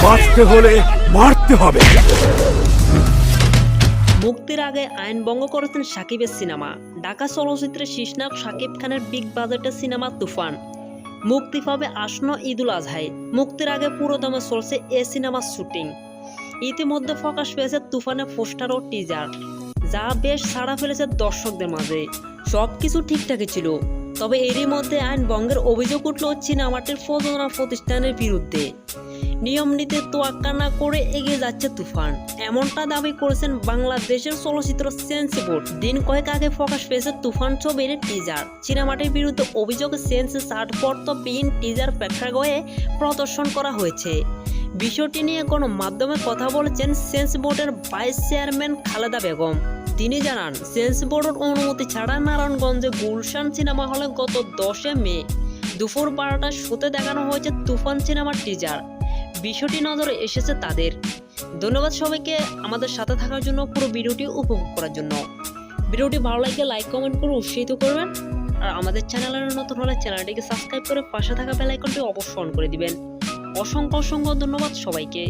বাঁচতে হলে মারতে হবে। মুক্তির আগে আইন ভঙ্গ করেছেন সাকিবের সিনেমা। ঢাকা চলচ্চিত্রের শীর্ষনায়ক সাকিব খানের বিগ বাজেটের সিনেমা তুফান মুক্তি পাবে আসন্ন ঈদুল আজহায়। মুক্তির আগে পুরোদমে চলছে এ সিনেমার শুটিং। ইতিমধ্যে প্রকাশ পেয়েছে তুফানের পোস্টার ও টিজার, যা বেশ সাড়া ফেলেছে দর্শকদের মাঝে। সবকিছু ঠিকঠাকই ছিল, তবে এরই মধ্যে আইন ভঙ্গের অভিযোগ উঠল সিনেমাটির প্রযোজনা প্রতিষ্ঠানের বিরুদ্ধে। নিয়ম নীতি তোয়াক্কা না করে এগিয়ে যাচ্ছে তুফান, এমনটা দাবি করেছেন বাংলাদেশের চলচ্চিত্র সেন্সর বোর্ড। দিন কয়েক আগে প্রকাশ পেয়েছে তুফান ছবির টিজার। সিনেমাটির বিরুদ্ধে অভিযোগে সেন্সর ছাড়পত্রবিহীন টিজার প্রেক্ষাগৃহে প্রদর্শন করা হয়েছে। বিষয়টি নিয়ে গণমাধ্যমে কথা বলেছেন সেন্সর বোর্ডের ভাইস চেয়ারম্যান খালেদা বেগম। তিনি জানান, সেন্সর বোর্ডের অনুমতি ছাড়া নারায়ণগঞ্জে গুলশান সিনেমা হলে গত 10 মে দুপুর 12টার শোতে দেখানো হয়েছে তুফান সিনেমার টিজার। বিষয়টি নজরে এসেছে তাদের। ধন্যবাদ সবাইকে আমাদের সাথে থাকার জন্য, পুরো ভিডিওটি উপভোগ করার জন্য। ভিডিওটি ভালো লাগলে লাইক কমেন্ট করে উৎসাহিত করবেন, আর আমাদের চ্যানেলের নতুন হলে চ্যানেলটিকে সাবস্ক্রাইব করে পাশে থাকা বেল আইকনটি অবশ্যই অন করে দিবেন। অসংখ্য ধন্যবাদ সবাইকে।